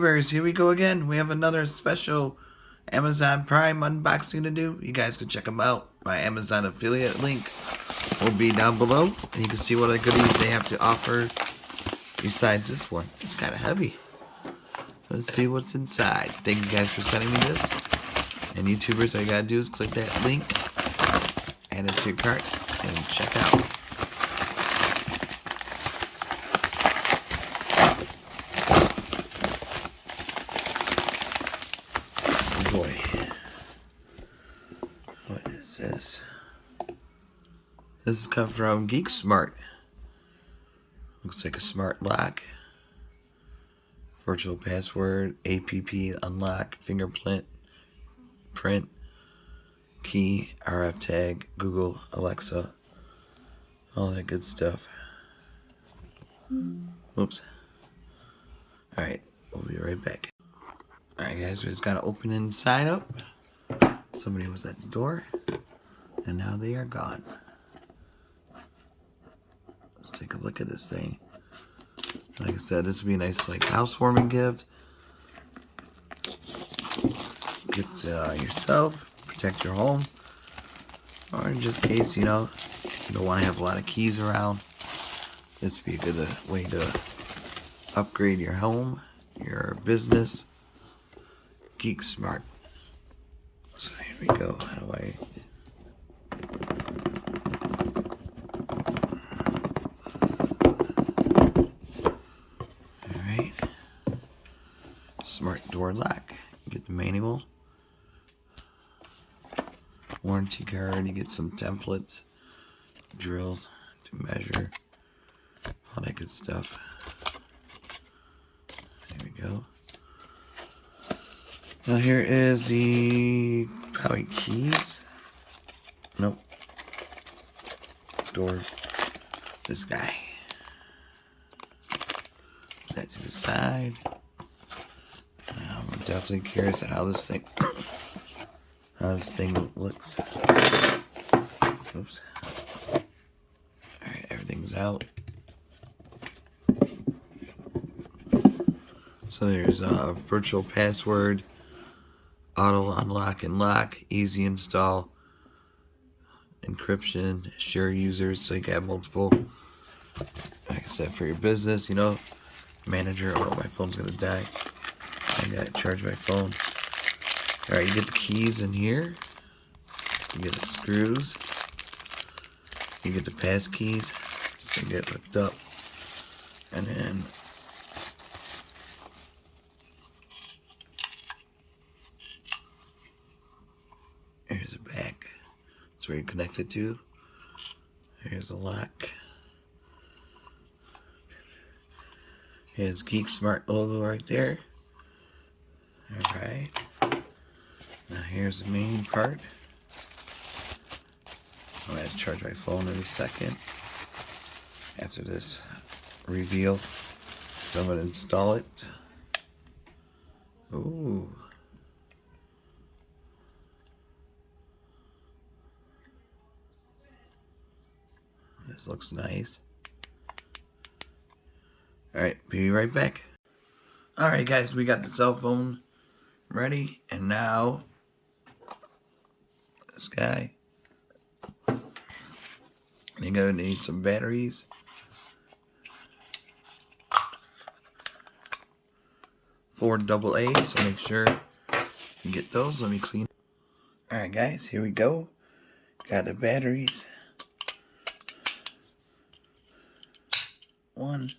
YouTubers, here we go again. We have another special Amazon Prime unboxing to do. You guys can check them out. My Amazon affiliate link will be down below, and you can see what other goodies they have to offer besides this one. It's kind of heavy. Let's see what's inside. Thank you guys for sending me this. And YouTubers, all you gotta do is click that link, add it to your cart, and check out. Oh boy. What is this? This is come from Geek Smart. Looks like a smart lock. Virtual password, app unlock, fingerprint, print, key, RF tag, Google, Alexa, all that good stuff. Oops. Alright, we'll be right back. Alright guys, we just gotta open inside up. Somebody was at the door, and now they are gone. Let's take a look at this thing. Like I said, this would be a nice like housewarming gift. Gift yourself, protect your home, or in just case you don't want to have a lot of keys around. This would be a good way to upgrade your home, your business. Geek Smart. So here we go. How do I? Smart door lock. You get the manual, warranty card. You get some templates, drill to measure, all that good stuff. There we go. Now here is the probably keys. Nope. Door. This guy. Put that to the side. I'm definitely curious at how this thing looks. Oops. Alright, everything's out. So there's a virtual password, auto unlock and lock, easy install, encryption, share users so you can have multiple. Like I said, for your business, manager. Oh, my phone's gonna die. I gotta charge my phone. Alright, you get the keys in here. You get the screws. You get the pass keys. So you get hooked up. And then here's the back. That's where you connect it to. Here's a lock. Here's Geek Smart logo right there. Alright, now here's the main part. I'm going to charge my phone in a second after this reveal. So I'm going to install it. Ooh. This looks nice. Alright, be right back. Alright guys, we got the cell phone ready, and now this guy. You're gonna need some batteries. Four AA, so make sure you get those. Let me clean. Alright guys, here we go. Got the batteries. 1,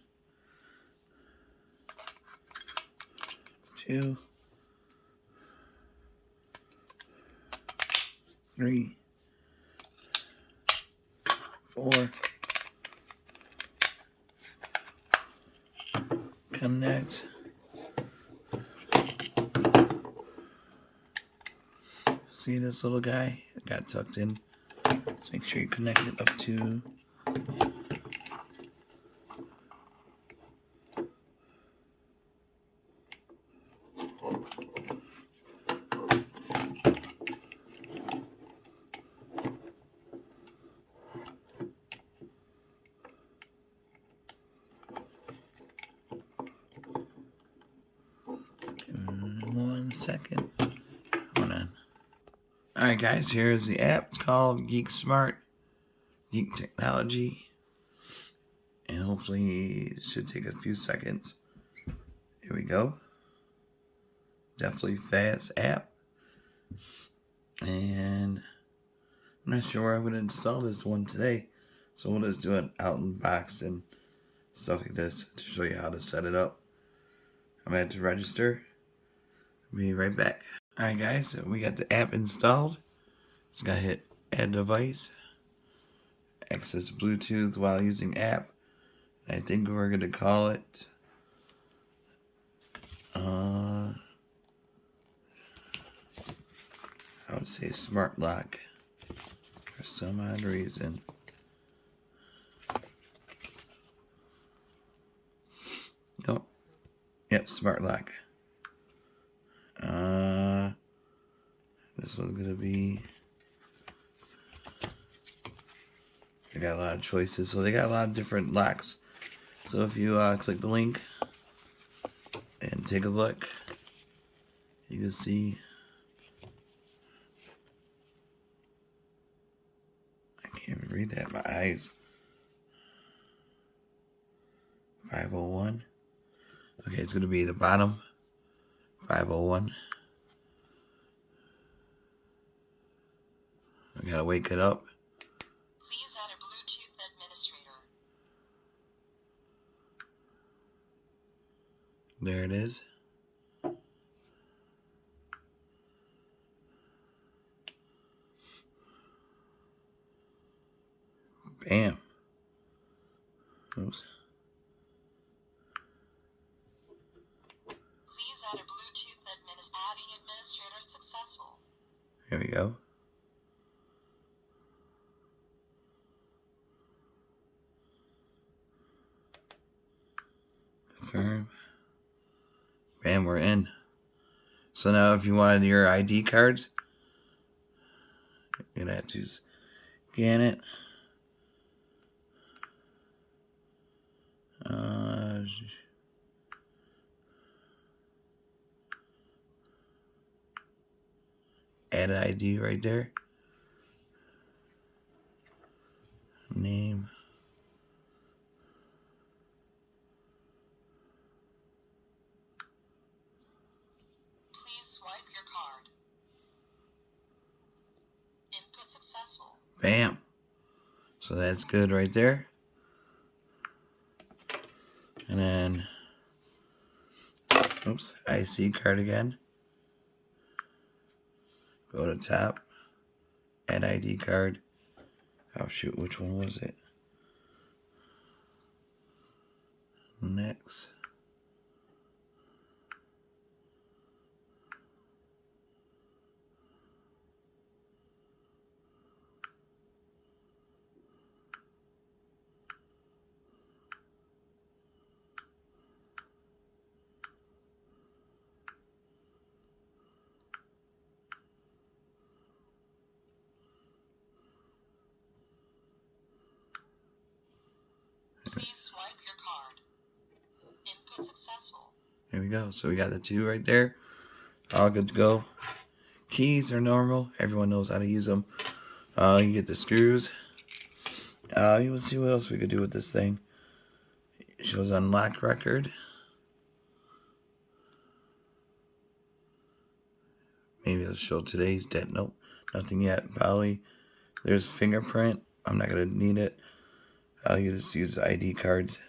2, 3, 4. Connect. See this little guy? It got tucked in. Let's make sure you connect it up to second. Hold on. Alright guys, here's the app. It's called Geek Smart. Geek Technology. And hopefully it should take a few seconds. Here we go. Definitely fast app. And I'm not sure where I'm going to install this one today. So we'll just do it out in box and stuff like this to show you how to set it up. I'm going to have to register. Be right back. Alright guys, so we got the app installed. Just gotta hit add device. Access Bluetooth while using app. I think we're gonna call it I would say smart lock for some odd reason. Nope. Yep, smart lock. This one's gonna be. They got a lot of choices, so they got a lot of different locks. So if you click the link and take a look, you can see. I can't even read that. My eyes. 501. Okay, it's gonna be the bottom. 501. I gotta wake it up. Please add a Bluetooth administrator. There it is. Bam. Oops. Please add a Bluetooth adding administrator successful. Here we go. Confirm. Bam, we're in. So now if you wanted your ID cards, you're gonna have to scan it. Add an ID right there. Name. Please swipe your card. Input successful. Bam. So that's good right there. And then, oops, IC card again. Go to top. Add ID card. Oh shoot, which one was it? Next. Please swipe your card. Input successful. There we go. So we got the two right there. All good to go. Keys are normal. Everyone knows how to use them. You get the screws. You will see what else we could do with this thing. It shows unlock record. Maybe it'll show today's date. Nope, nothing yet. Probably. There's fingerprint. I'm not gonna need it. You just use ID cards.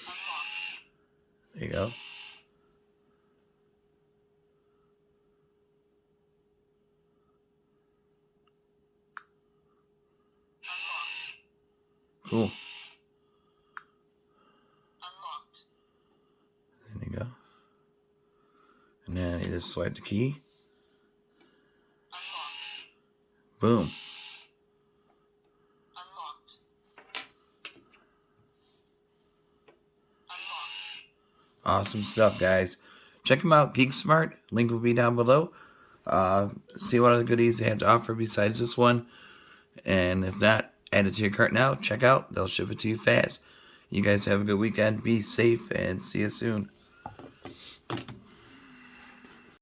Unlocked. There you go. Unlocked. Cool. Unlocked. There you go. And then you just swipe the key. Unlocked. Boom. Unlocked. Unlocked. Awesome stuff, guys. Check them out, Geek Smart. Link will be down below. See what other goodies they have to offer besides this one. And if not, add it to your cart now. Check out. They'll ship it to you fast. You guys have a good weekend. Be safe and see you soon.